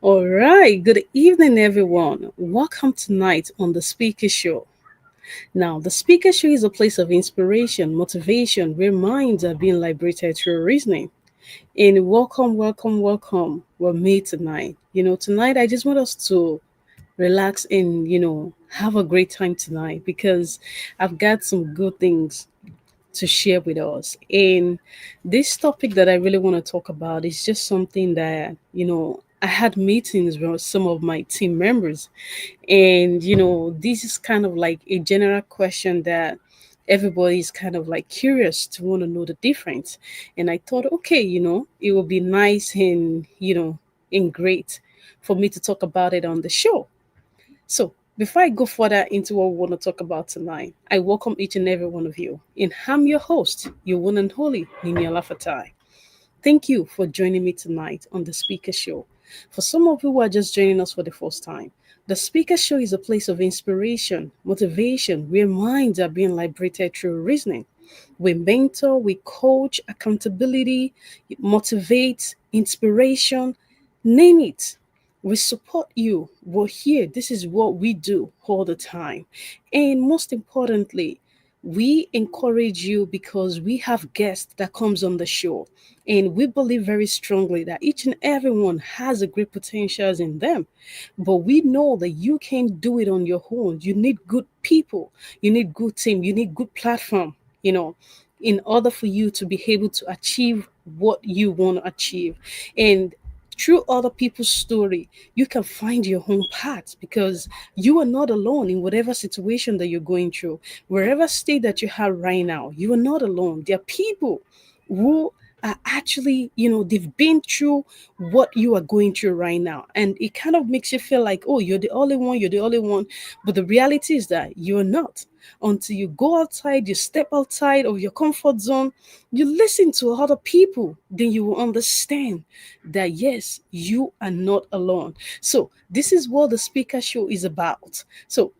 All right, good evening, everyone. Welcome tonight on the Speaker Show. Now, the Speaker Show is a place of inspiration, motivation, where minds are being liberated through reasoning. And welcome. We're made tonight. Tonight I just want us to relax and, have a great time tonight because I've got some good things to share with us. And this topic that I really want to talk about is just something that, I had meetings with some of my team members. And, this is kind of like a general question that everybody's kind of like curious to want to know the difference. And I thought, okay, it would be nice and great for me to talk about it on the show. So, before I go further into what we want to talk about tonight, I welcome each and every one of you. And I'm your host, your one and holy, Nini Alafatai. Thank you for joining me tonight on the Speaker Show. For some of you who are just joining us for the first time, the Speaker Show is a place of inspiration, motivation, where minds are being liberated through reasoning. We mentor, we coach, accountability, motivate, inspiration, name it. We support you. We're here. This is what we do all the time. And most importantly, we encourage you because we have guests that comes on the show, and we believe very strongly that each and everyone has a great potentials in them, but we know that you can't do it on your own. You need good people, you need good team, you need good platform, you know in order for you to be able to achieve what you want to achieve. And through other people's story, you can find your own path because you are not alone in whatever situation that you're going through. Wherever state that you have right now, you are not alone. There are people who are actually, they've been through what you are going through right now. And it kind of makes you feel like, oh, you're the only one. But the reality is that you're not. Until you go outside, you step outside of your comfort zone, you listen to other people, then you will understand that yes, you are not alone. So, this is what the Speaker Show is about. So,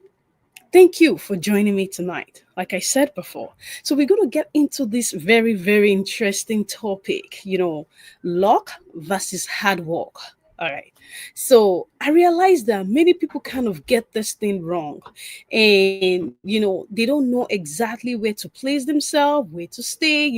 thank you for joining me tonight. Like I said before, so we're going to get into this very, very interesting topic, luck versus hard work. All right. So I realized that many people kind of get this thing wrong. And, they don't know exactly where to place themselves, where to stay,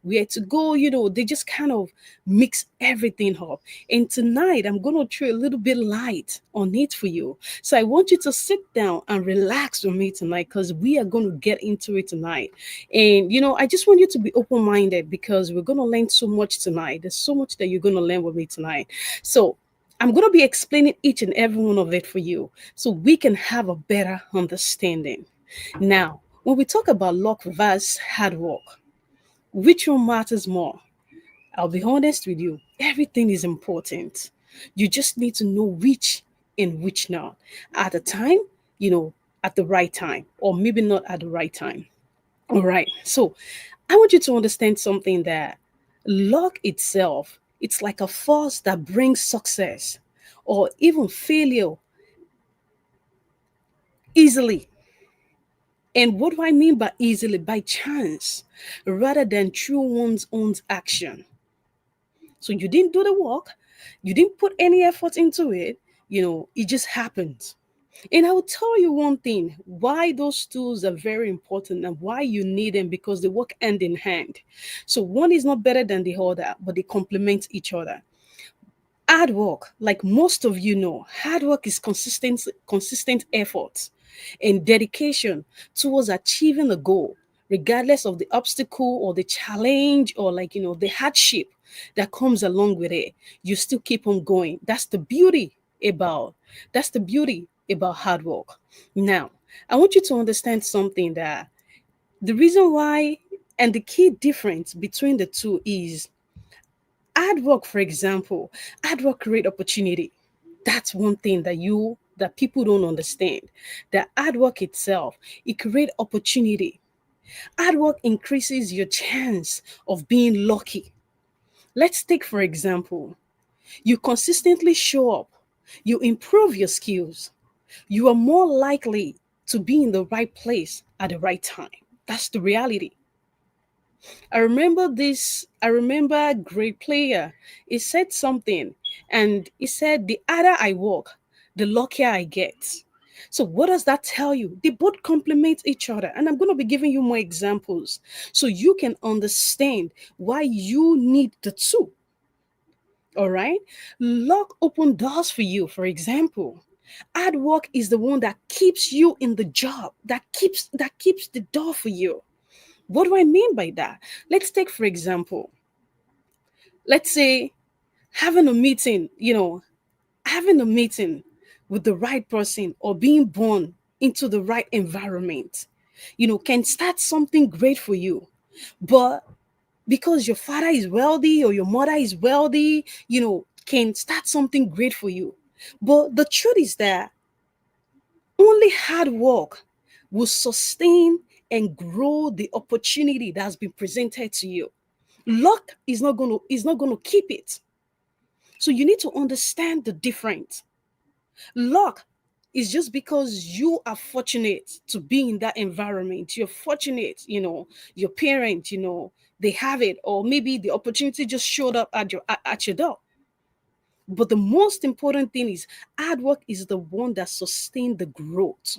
where to go. They just kind of mix everything up. And tonight, I'm going to throw a little bit light on it for you. So I want you to sit down and relax with me tonight because we are going to get into it tonight. And, I just want you to be open minded because we're going to learn so much tonight. There's so much that you're going to learn with me tonight. So, I'm going to be explaining each and every one of it for you so we can have a better understanding. Now, when we talk about luck versus hard work, which one matters more? I'll be honest with you, everything is important. You just need to know which and which not. At a time, you know, at the right time, or maybe not at the right time. All right. So I want you to understand something that luck itself, it's like a force that brings success or even failure easily. And what do I mean by easily? By chance, rather than through one's own action. So you didn't do the work, you didn't put any effort into it, it just happened. And I will tell you one thing why those tools are very important and why you need them because they work hand in hand. So one is not better than the other, but they complement each other. Hard work, like most of you know, hard work is consistent effort and dedication towards achieving a goal, regardless of the obstacle or the challenge or the hardship that comes along with it. You still keep on going. About that's the beauty about hard work. Now, I want you to understand something that the reason why and the key difference between the two is hard work, for example, hard work create opportunity. That's one thing that people don't understand. That hard work itself, it create opportunity. Hard work increases your chance of being lucky. Let's take for example, you consistently show up, you improve your skills, you are more likely to be in the right place at the right time. That's the reality. I remember a great player. He said something, and he said, the harder I work, the luckier I get. So, what does that tell you? They both complement each other. And I'm going to be giving you more examples so you can understand why you need the two. All right. Luck open doors for you, for example. Hard work is the one that keeps you in the job, that keeps the door for you. What do I mean by that? Let's take, for example, let's say having a meeting, having a meeting with the right person or being born into the right environment, can start something great for you. But because your father is wealthy or your mother is wealthy, can start something great for you. But the truth is that only hard work will sustain and grow the opportunity that has been presented to you. Luck is not going to keep it. So you need to understand the difference. Luck is just because you are fortunate to be in that environment. You're fortunate, your parents, they have it, or maybe the opportunity just showed up at your door. But the most important thing is hard work is the one that sustains the growth.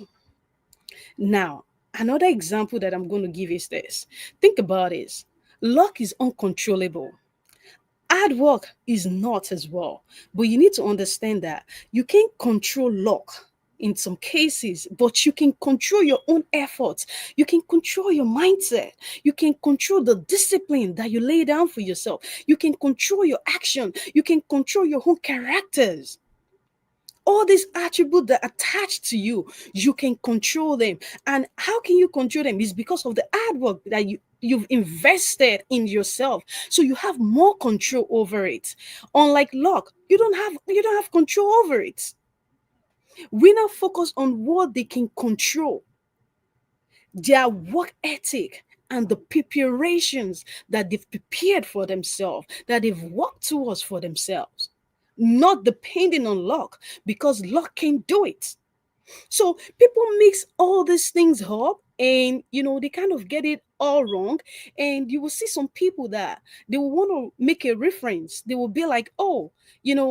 Now, another example that I'm going to give is this. Think about this. Luck is uncontrollable. Hard work is not as well. But you need to understand that you can't control luck in some cases, but you can control your own efforts. You can control your mindset. You can control the discipline that you lay down for yourself. You can control your action. You can control your own characters. All these attributes that attach to you, you can control them. And how can you control them? Is because of the hard work that you've invested in yourself, so you have more control over it. Unlike luck, you don't have control over it. We now focus on what they can control: their work ethic and the preparations that they've prepared for themselves, that they've worked towards for themselves, not depending on luck, because luck can't do it. So people mix all these things up, and they kind of get it all wrong. And you will see some people that they will want to make a reference. They will be like, oh,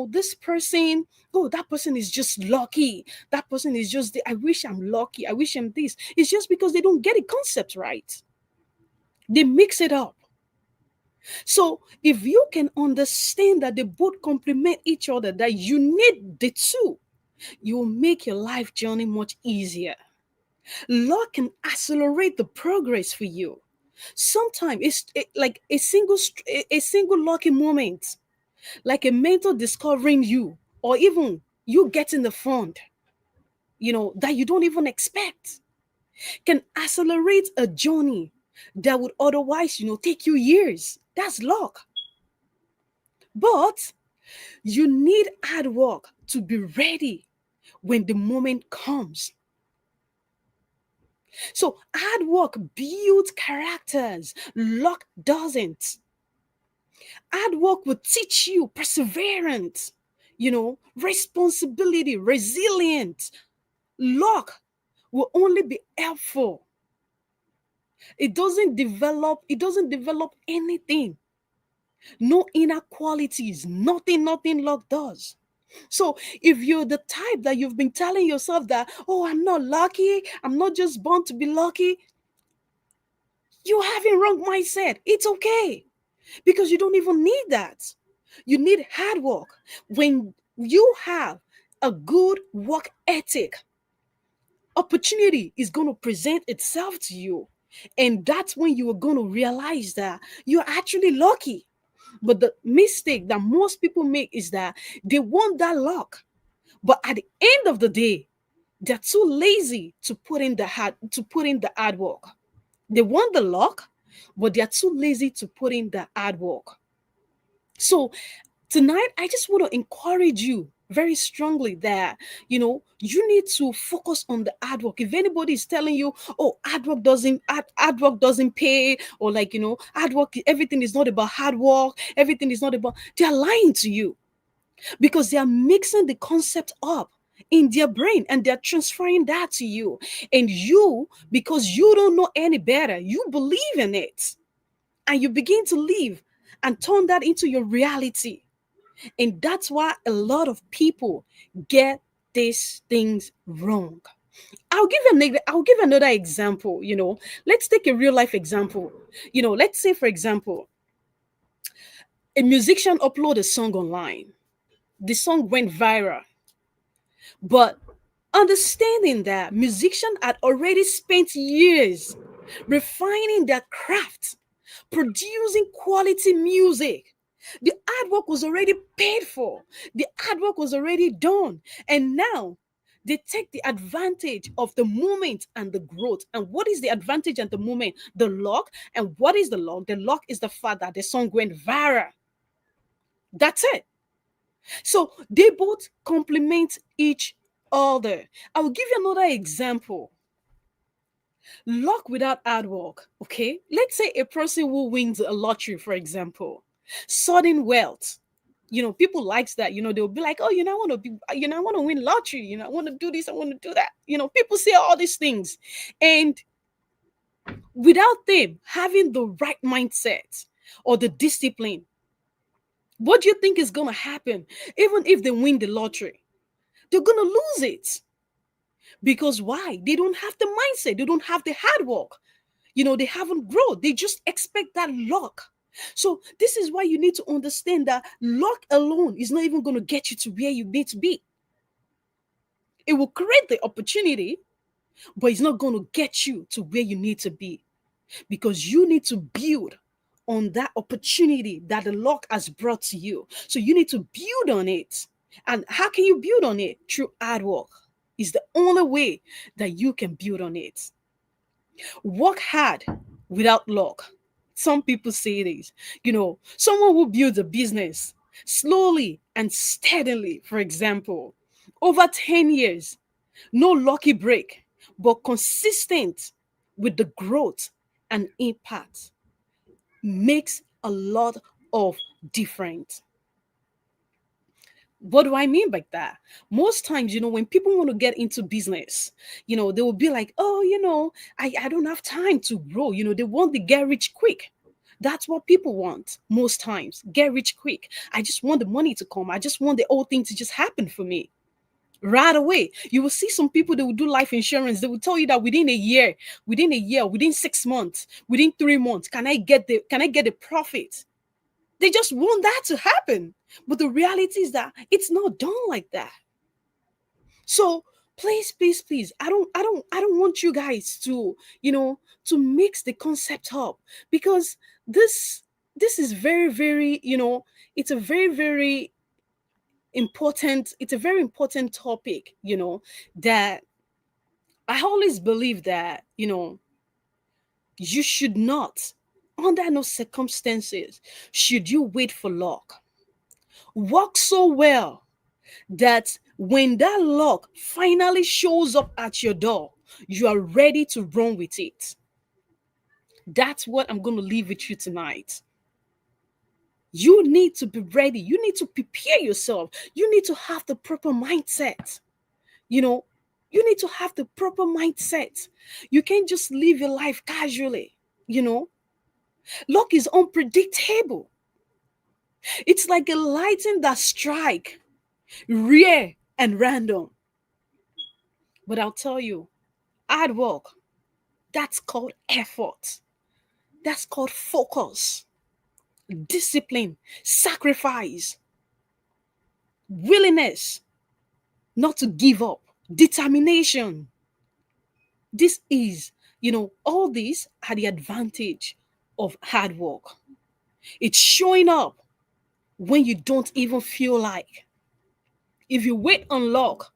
this person, oh, that person is just lucky. That person is just I wish I'm lucky. I wish I'm this. It's just because they don't get the concept right. They mix it up. So if you can understand that they both complement each other, that you need the two, you will make your life journey much easier. Luck can accelerate the progress for you. Sometimes like a single lucky moment, like a mentor discovering you, or even you getting the fund, that you don't even expect, can accelerate a journey that would otherwise, take you years. That's luck. But you need hard work to be ready when the moment comes. So hard work builds characters, luck doesn't. Hard work will teach you perseverance, responsibility, resilience. Luck will only be helpful. It doesn't develop anything. No inner qualities, nothing luck does. So if you're the type that you've been telling yourself that, oh, I'm not lucky, I'm not just born to be lucky, you having wrong mindset. It's okay, because you don't even need that. You need hard work. When you have a good work ethic, opportunity is going to present itself to you. And that's when you are going to realize that you're actually lucky. But the mistake that most people make is that they want that luck. But at the end of the day, they're too lazy to put in the hard work. They want the luck, but they're too lazy to put in the hard work. So tonight, I just want to encourage you very strongly that you need to focus on the hard work. If anybody is telling you, oh, hard work doesn't pay, or like hard work, everything is not about hard work, everything is not about, they're lying to you, because they are mixing the concept up in their brain, and they're transferring that to you. And you, because you don't know any better, you believe in it. and you begin to live and turn that into your reality. And that's why a lot of people get these things wrong. I'll give another example. Let's take a real life example. Let's say, for example, a musician upload a song online. The song went viral, but understanding that musician had already spent years refining their craft, producing quality music. The artwork was already paid for. The artwork was already done. And now they take the advantage of the moment and the growth. And what is the advantage and the moment? The luck. And what is the luck? The luck is the fact that the song went viral. That's it. So they both complement each other. I will give you another example. Luck without hard work. Okay, let's say a person who wins a lottery, for example, sudden wealth. People likes that. They'll be like, oh, I want to be, I want to win lottery. I want to do this, I want to do that. People say all these things, and without them having the right mindset or the discipline, what do you think is gonna happen? Even if they win the lottery, they're gonna lose it. Because why? They don't have the mindset, they don't have the hard work. They haven't grown, they just expect that luck. So this is why you need to understand that luck alone is not even going to get you to where you need to be. It will create the opportunity, but it's not going to get you to where you need to be, because you need to build on that opportunity that the luck has brought to you. So you need to build on it. And how can you build on it? Through hard work is the only way that you can build on it. Work hard without luck. Some people say this. Someone who builds a business slowly and steadily, for example, over 10 years, no lucky break, but consistent with the growth and impact, makes a lot of difference. What do I mean by that? Most times, when people want to get into business, they will be like, oh, I don't have time to grow. They want the get rich quick. That's what people want most times. Get rich quick. I just want the money to come. I just want the whole thing to just happen for me right away. You will see some people that will do life insurance. They will tell you that within a year, within 6 months, within 3 months, can I get the profit? They just want that to happen. But the reality is that it's not done like that. So please, please, please, I don't want you guys to mix the concept up, because this is very, very, it's a very, very important topic, that I always believe that, you should not, under no circumstances, should you wait for luck. Work so well that when that luck finally shows up at your door, you are ready to run with it. That's what I'm going to leave with you tonight. You need to be ready. You need to prepare yourself. You need to have the proper mindset. You need to have the proper mindset. You can't just live your life casually. Luck is unpredictable. It's like a lightning that strike, rare and random. But I'll tell you, hard work, that's called effort. That's called focus, discipline, sacrifice, willingness not to give up, determination. This is, all these are the advantage of hard work. It's showing up when you don't even feel like. If you wait on luck,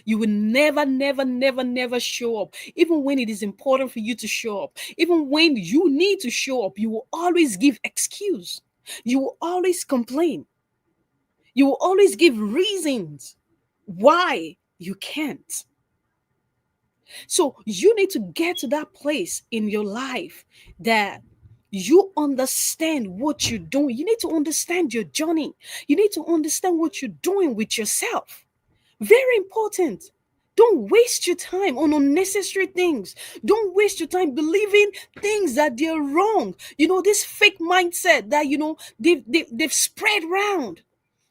you will never, never, never, never show up. Even when it is important for you to show up, even when you need to show up, you will always give excuse. You will always complain. You will always give reasons why you can't. So you need to get to that place in your life that you understand what you're doing. You need to understand your journey. You need to understand what you're doing with yourself. Very important. Don't waste your time on unnecessary things. Don't waste your time believing things that they're wrong. This fake mindset that they've spread around,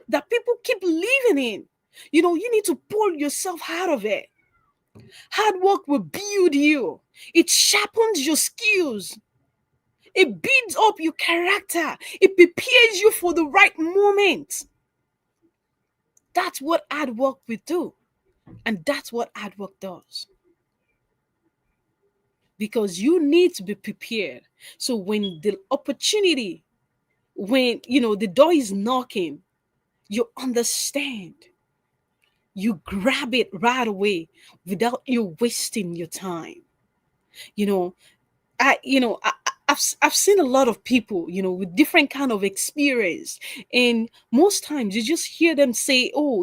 that people keep living in. You need to pull yourself out of it. Hard work will build you. It sharpens your skills. It builds up your character. It prepares you for the right moment. That's what hard work will do. And that's what hard work does. Because you need to be prepared. So when the opportunity, when the door is knocking, you understand. You grab it right away without you wasting your time. You know, I've seen a lot of people, with different kind of experience, and most times you just hear them say, "Oh,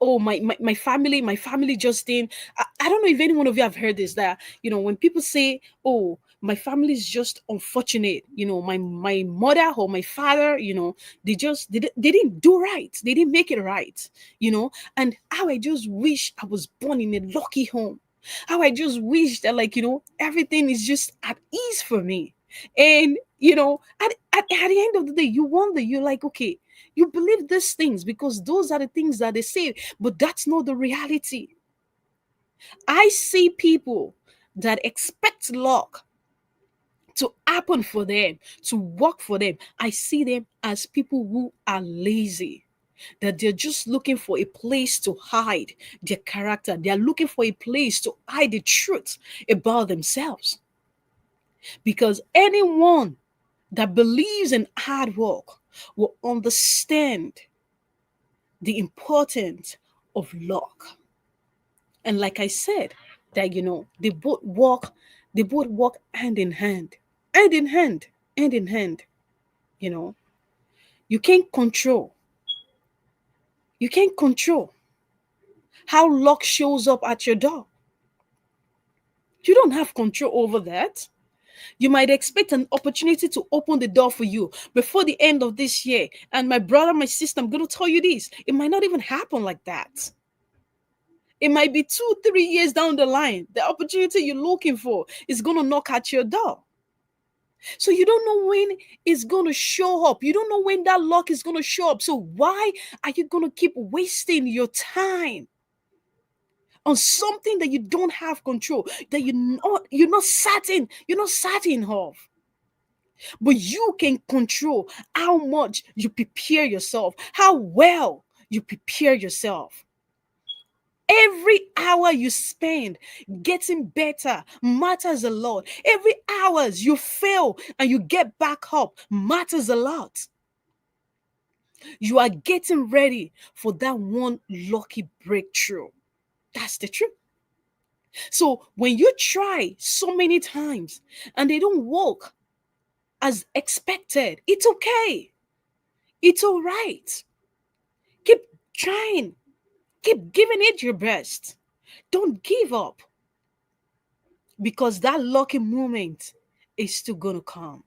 oh my family just didn't." I don't know if any one of you have heard this, that when people say, "Oh, my family is just unfortunate," my mother or my father, they didn't do right, they didn't make it right, and how I just wish I was born in a lucky home, how I just wish that, like, everything is just at ease for me. And at the end of the day, you wonder, you're like, okay, you believe these things because those are the things that they say, but that's not the reality. I see people that expect luck to happen for them, to work for them. I see them as people who are lazy, that they're just looking for a place to hide their character. They're looking for a place to hide the truth about themselves. Because anyone that believes in hard work will understand the importance of luck. And like I said, that they both walk hand in hand, hand in hand, hand in hand. You know, you can't control, you can't control how luck shows up at your door. You don't have control over that. You might expect an opportunity to open the door for you before the end of this year. And my brother, my sister, I'm going to tell you this, it might not even happen like that. It might be 2, 3 years down the line. The opportunity you're looking for is going to knock at your door. So you don't know when it's going to show up. You don't know when that luck is going to show up. So why are you going to keep wasting your time on something that you don't have control, that you're not certain of? But you can control how much you prepare yourself, how well you prepare yourself. Every hour you spend getting better matters a lot. Every hours you fail and you get back up matters a lot. You are getting ready for that one lucky breakthrough. That's the truth. So when you try so many times and they don't work as expected, it's okay. It's all right. Keep trying. Keep giving it your best. Don't give up, because that lucky moment is still going to come.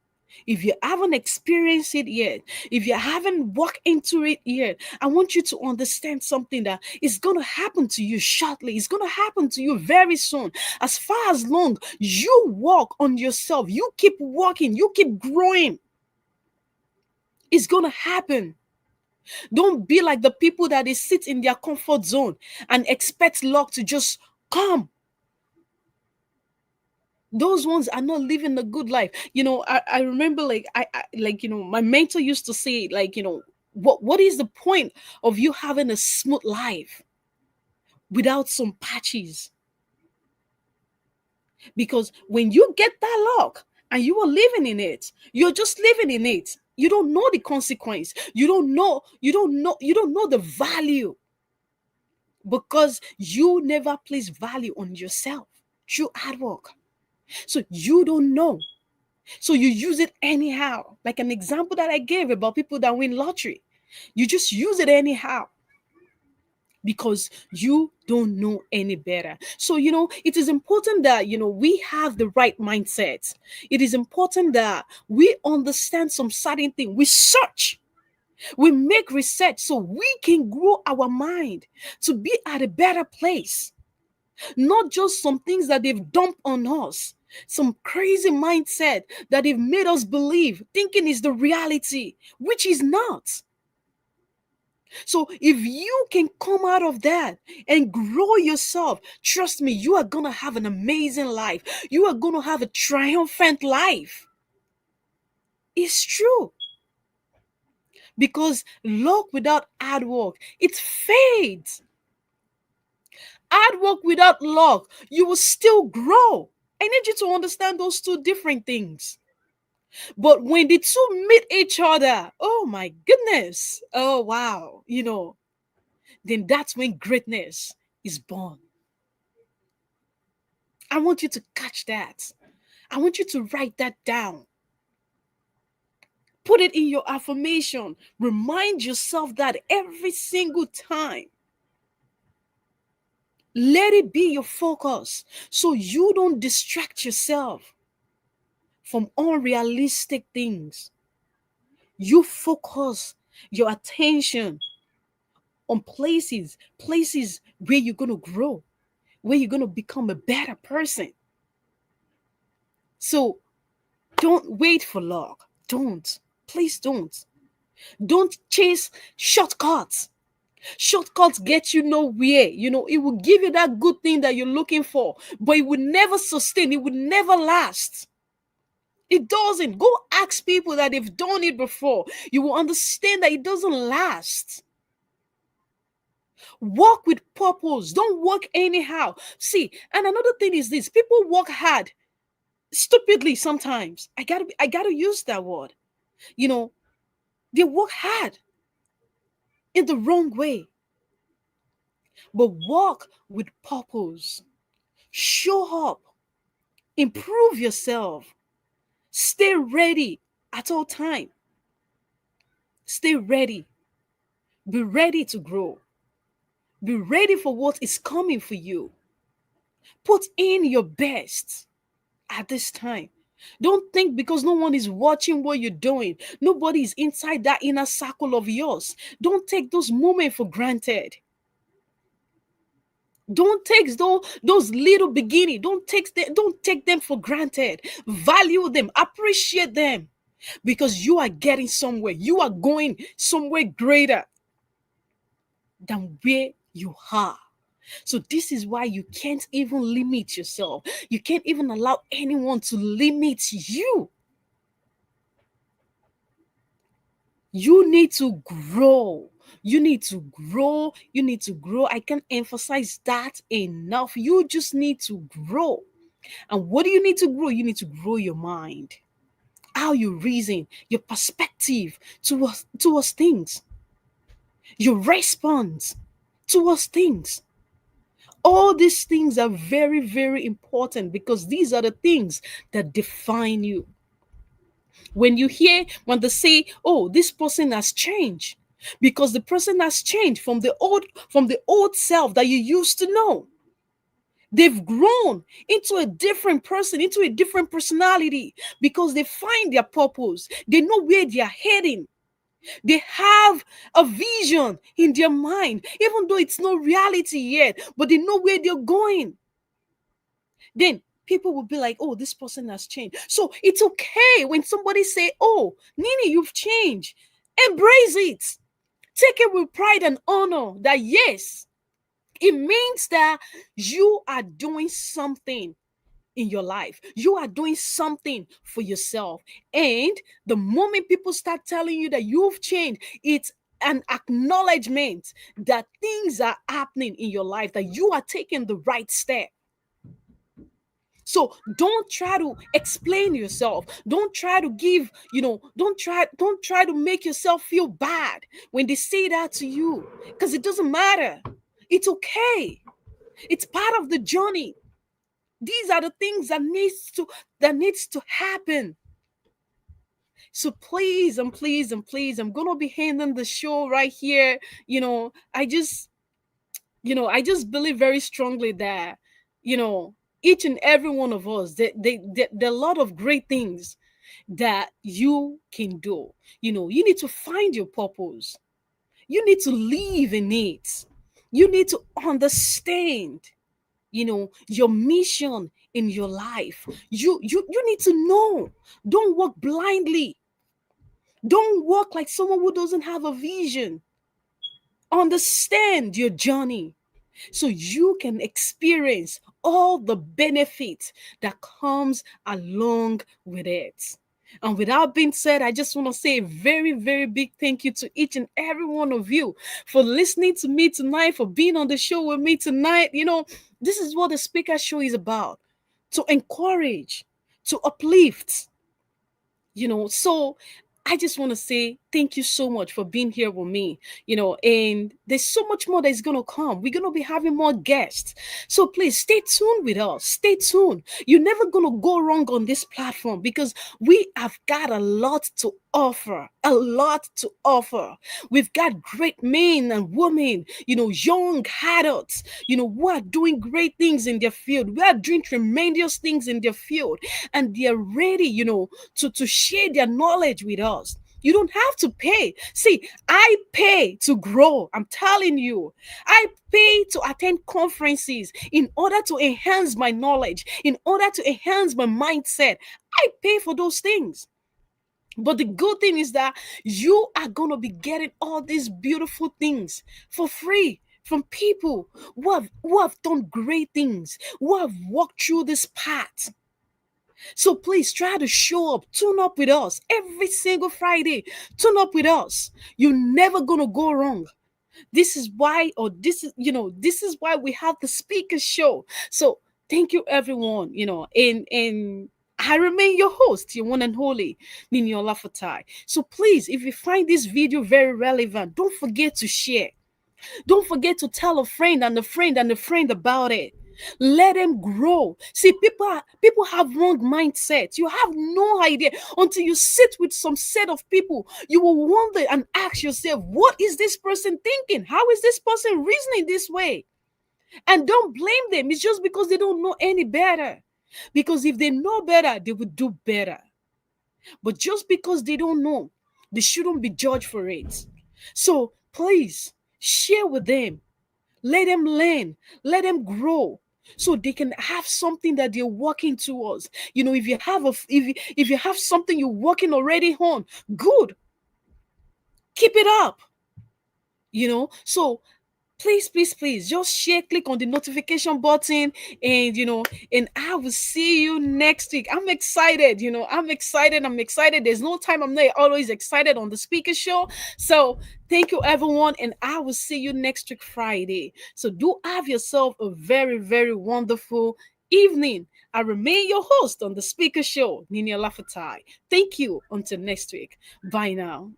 If you haven't experienced it yet, if you haven't walked into it yet, I want you to understand something, that is going to happen to you shortly. It's going to happen to you very soon. As far as long you walk on yourself, you keep walking, you keep growing, it's going to happen. Don't be like the people that they sit in their comfort zone and expect luck to just come. Those ones are not living a good life. I remember, like, my mentor used to say, like, what is the point of you having a smooth life without some patches? Because when you get that luck and you are living in it, you're just living in it. You don't know the consequence. You don't know the value, because you never place value on yourself through hard work. So you don't know. So you use it anyhow. Like an example that I gave about people that win lottery. You just use it anyhow because you don't know any better. So, it is important that, we have the right mindset. It is important that we understand some certain thing. We search. We make research so we can grow our mind to be at a better place. Not just some things that they've dumped on us, some crazy mindset that they've made us believe, thinking is the reality, which is not. So if you can come out of that and grow yourself, trust me, you are going to have an amazing life. You are going to have a triumphant life. It's true. Because luck without hard work, it fades. Hard work without luck, you will still grow. I need you to understand those two different things. But when the two meet each other, oh my goodness, oh wow, then that's when greatness is born. I want you to catch that. I want you to write that down. Put it in your affirmation. Remind yourself that every single time. Let it be your focus so you don't distract yourself from unrealistic things. You focus your attention on places where you're going to grow, where you're going to become a better person. So don't wait for luck. Don't. Please don't. Don't chase shortcuts. Shortcuts get you nowhere. It will give you that good thing that you're looking for, but it will never sustain. It will never last. It doesn't. Go ask people that they've done it before. You will understand that it doesn't last. Work with purpose. Don't work anyhow. See, and another thing is this: people work hard stupidly sometimes. I gotta use that word. They work hard in the wrong way. But work with purpose. Show up. Improve yourself. Stay ready at all time. Stay ready. Be ready to grow. Be ready for what is coming for you. Put in your best at this time. Don't think because no one is watching what you're doing, nobody is inside that inner circle of yours. Don't take those moments for granted. Don't take those little beginning. Don't take them for granted. Value them, appreciate them, because you are getting somewhere. You are going somewhere greater than where you are. So this is why you can't even limit yourself. You can't even allow anyone to limit you. You need to grow. You need to grow. You need to grow. I can't emphasize that enough. You just need to grow. And what do you need to grow? You need to grow your mind, how you reason, your perspective towards things, your response towards things. All these things are very, very important because these are the things that define you. When they say, oh, this person has changed, because the person has changed from the old self that you used to know. They've grown into a different person, into a different personality, because they find their purpose. They know where they are heading. They have a vision in their mind, even though it's no reality yet, but they know where they're going. Then people will be like, oh, this person has changed. So it's okay when somebody say, oh, Nini, you've changed. Embrace it. Take it with pride and honor that yes, it means that you are doing something in your life. You are doing something for yourself. And the moment people start telling you that you've changed, it's an acknowledgement that things are happening in your life, that you are taking the right step. So don't try to explain yourself. Don't try to give, don't try to make yourself feel bad when they say that to you, because it doesn't matter. It's okay. It's part of the journey. These are the things that needs to happen. So please and please and please, I'm gonna be handing the show right here. I just believe very strongly that, each and every one of us, there are a lot of great things that you can do. You need to find your purpose. You need to live in it. You need to understand, your mission in your life. You need to know. Don't walk blindly. Don't walk like someone who doesn't have a vision. Understand your journey so you can experience all the benefits that comes along with it. And with that being said, I just want to say a very, very big thank you to each and every one of you for listening to me tonight, for being on the show with me tonight. This is what the Speaker Show is about: to encourage, to uplift, so I just want to say thank you so much for being here with me, and there's so much more that's going to come. We're going to be having more guests. So please stay tuned with us. Stay tuned. You're never going to go wrong on this platform because we have got a lot to offer. A lot to offer. We've got great men and women, young adults, who are doing great things in their field. We are doing tremendous things in their field, and they're ready, to share their knowledge with us. You don't have to pay. See, I pay to grow. I'm telling you. I pay to attend conferences in order to enhance my knowledge, in order to enhance my mindset. I pay for those things. But the good thing is that you are going to be getting all these beautiful things for free from people who have done great things, who have walked through this path. So please try to show up, tune up with us every single Friday. Tune up with us. You're never gonna go wrong. This is why we have the Speaker Show. So thank you, everyone. And I remain your host, your one and holy Niniola Fatai. So please, if you find this video very relevant, don't forget to share. Don't forget to tell a friend and a friend and a friend about it. Let them grow. See, people have wrong mindset. You have no idea until you sit with some set of people. You will wonder and ask yourself, what is this person thinking? How is this person reasoning this way? And don't blame them. It's just because they don't know any better. Because if they know better, they would do better. But just because they don't know, they shouldn't be judged for it. So please share with them. Let them learn. Let them grow. So they can have something that they're working towards. If you have something you're working already on, good. Keep it up. So please, please, please just share, click on the notification button, and I will see you next week. I'm excited. I'm excited. There's no time I'm not always excited on the Speaker Show. So thank you, everyone, and I will see you next week Friday. So do have yourself a very, very wonderful evening. I remain your host on the Speaker Show, Nina Lafatai. Thank you. Until next week. Bye now.